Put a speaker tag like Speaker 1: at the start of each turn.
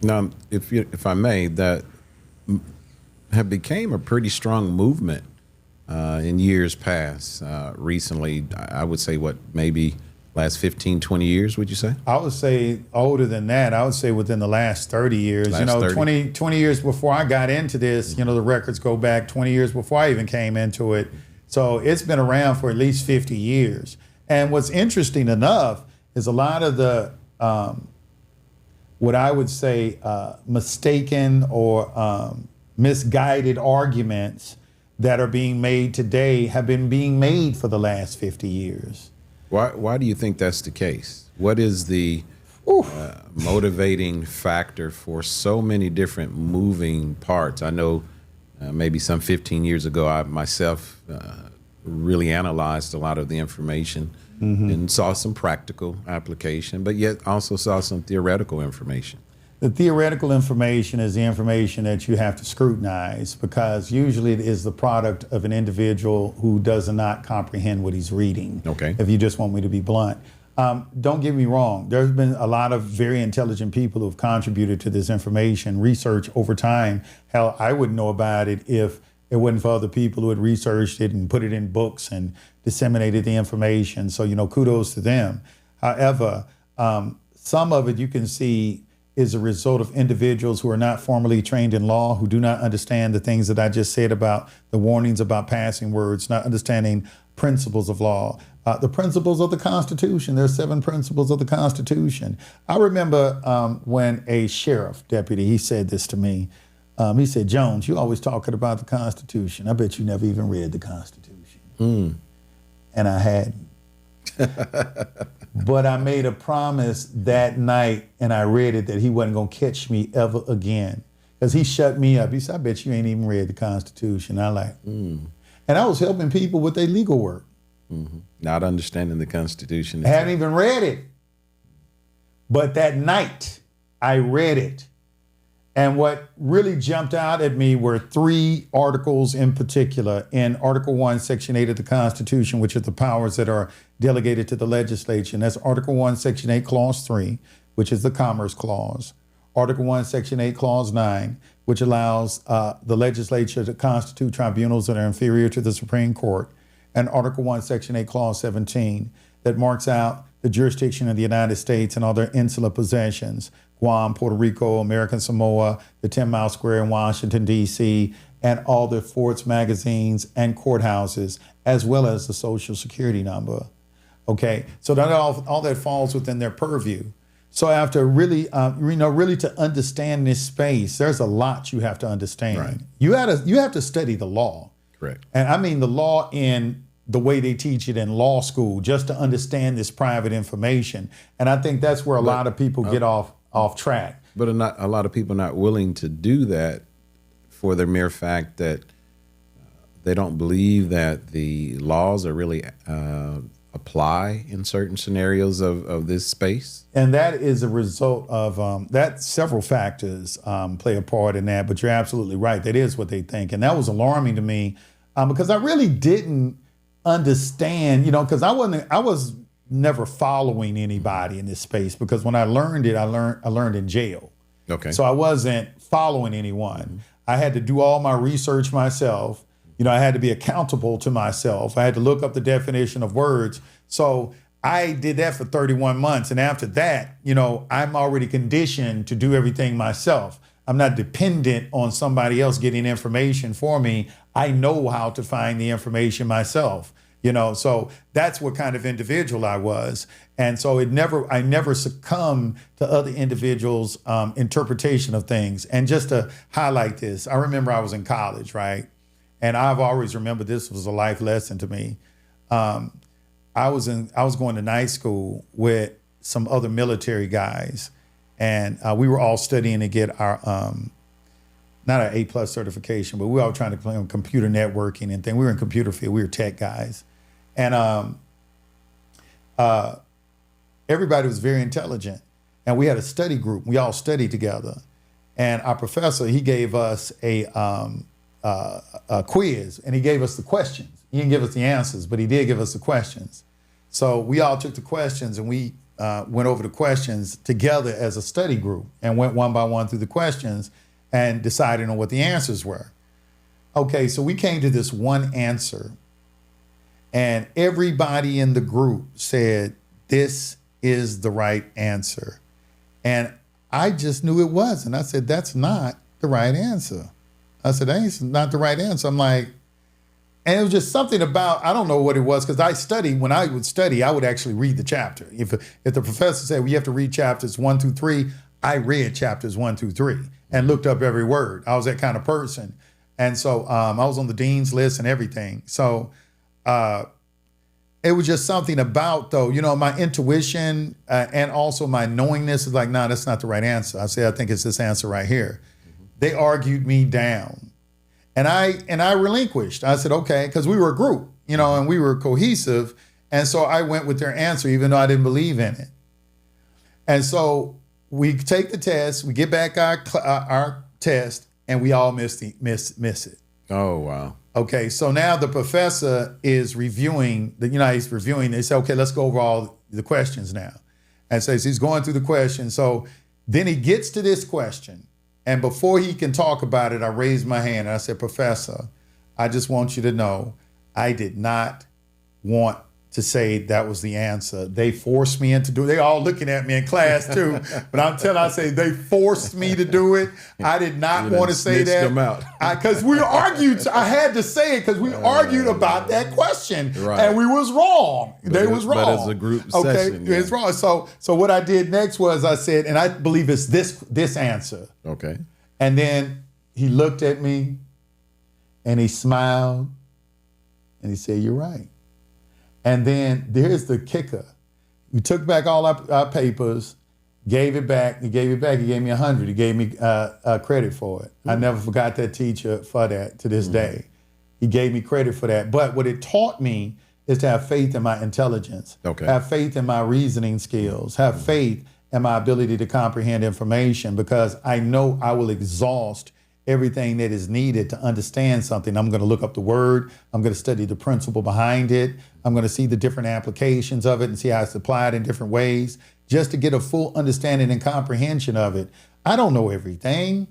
Speaker 1: Now, if I may, that have became a pretty strong movement in years past. Recently, I would say what, maybe last 15, 20 years, would you say?
Speaker 2: I would say older than that. I would say within the last 30 years.
Speaker 1: Last 30?
Speaker 2: 20 years before I got into this, the records go back 20 years before I even came into it. So it's been around for at least 50 years. And what's interesting enough is a lot of the, what I would say, mistaken or misguided arguments that are being made today have been being made for the last 50 years.
Speaker 1: Why do you think that's the case? What is the motivating factor for so many different moving parts? I know maybe some 15 years ago, I myself really analyzed a lot of the information and saw some practical application, but yet also saw some theoretical information.
Speaker 2: The theoretical information is the information that you have to scrutinize, because usually it is the product of an individual who does not comprehend what he's reading.
Speaker 1: Okay.
Speaker 2: If you just want me to be blunt. Don't get me wrong. There's been a lot of very intelligent people who have contributed to this information, research over time. Hell, I wouldn't know about it if it wasn't for other people who had researched it and put it in books and disseminated the information. So, kudos to them. However, some of it you can see is a result of individuals who are not formally trained in law, who do not understand the things that I just said about the warnings about passing words, not understanding principles of law, the principles of the Constitution. There's 7 principles of the Constitution. I remember when a sheriff deputy, he said this to me. He said, "Jones, you always talking about the Constitution. I bet you never even read the Constitution." And I hadn't. But I made a promise that night, and I read it, that he wasn't going to catch me ever again. Because he shut me up. He said, "I bet you ain't even read the Constitution." I like, And I was helping people with their legal work.
Speaker 1: Not understanding the Constitution.
Speaker 2: I hadn't even read it. But that night, I read it. And what really jumped out at me were 3 articles in particular. In Article 1, Section 8 of the Constitution, which are the powers that are delegated to the legislature. And that's Article 1, Section 8, Clause 3, which is the Commerce Clause. Article 1, Section 8, Clause 9, which allows the legislature to constitute tribunals that are inferior to the Supreme Court. And Article 1, Section 8, Clause 17, that marks out the jurisdiction of the United States and all their insular possessions: Guam, Puerto Rico, American Samoa, the 10 Mile Square in Washington, D.C., and all the forts, magazines, and courthouses, as well as the Social Security number. Okay, so that all that falls within their purview. So after really, really to understand this space, there's a lot you have to understand.
Speaker 1: Right.
Speaker 2: You have to study the law.
Speaker 1: Correct.
Speaker 2: And I mean the law in the way they teach it in law school, just to understand this private information. And I think that's where a lot of people get off track.
Speaker 1: But a lot of people are not willing to do that for the mere fact that they don't believe that the laws are really apply in certain scenarios of this space.
Speaker 2: And that is a result of that. Several factors play a part in that, but you're absolutely right. That is what they think. And that was alarming to me because I really didn't understand, because I was never following anybody in this space, because when I learned it, I learned in jail.
Speaker 1: Okay.
Speaker 2: So I wasn't following anyone. I had to do all my research myself. I had to be accountable to myself. I had to look up the definition of words. So I did that for 31 months. And after that, I'm already conditioned to do everything myself. I'm not dependent on somebody else getting information for me. I know how to find the information myself. So that's what kind of individual I was. And so I never succumbed to other individuals' interpretation of things. And just to highlight this, I remember I was in college, right? And I've always remembered this was a life lesson to me. I was going to night school with some other military guys, and we were all studying to get our not our A+ certification, but we were all trying to play on computer networking and things. We were in computer field. We were tech guys. And everybody was very intelligent. And we had a study group. We all studied together. And our professor, he gave us a quiz, and he gave us the questions. He didn't give us the answers, but he did give us the questions. So we all took the questions, and we went over the questions together as a study group and went one by one through the questions and decided on what the answers were. Okay, so we came to this one answer, and everybody in the group said, this is the right answer. And I just knew it wasn't. I said, that's not the right answer. I said, that's not the right answer. I'm like, and it was just something about, I don't know what it was, because I studied, when I would study, I would actually read the chapter. If the professor said, well, you have to read chapters 1 through 3, I read chapters 1 through 3 and looked up every word. I was that kind of person. And so I was on the dean's list and everything. So it was just something about, though, my intuition and also my knowingness is like, nah, that's not the right answer. I said, I think it's this answer right here. Mm-hmm. They argued me down. And I relinquished. I said, okay, because we were a group, and we were cohesive. And so I went with their answer, even though I didn't believe in it. And so we take the test, we get back our test, and we all miss it. Oh, wow. Okay, so now the professor is reviewing, he's reviewing. They say, okay, let's go over all the questions now. And so he's going through the questions. So then he gets to this question. And before he can talk about it, I raised my hand and I said, Professor, I just want you to know I did not want to say that was the answer. They forced me into doing it. They all looking at me in class too. But I say they forced me to do it. I did not want to say that. Them out. Because we argued. I had to say it because we argued about that question. Right. And we was wrong. They was wrong.
Speaker 1: But as a group session.
Speaker 2: Yeah. It's wrong. So what I did next was I said, and I believe it's this answer.
Speaker 1: Okay.
Speaker 2: And then he looked at me and he smiled and he said, you're right. And then there's the kicker. We took back all our papers, gave it back. He gave me 100. He gave me credit for it. Mm-hmm. I never forgot that teacher for that to this day. He gave me credit for that. But what it taught me is to have faith in my intelligence, have faith in my reasoning skills, have faith in my ability to comprehend information, because I know I will exhaust everything that is needed to understand something. I'm going to look up the word. I'm going to study the principle behind it. I'm going to see the different applications of it and see how it's applied in different ways, just to get a full understanding and comprehension of it. I don't know everything.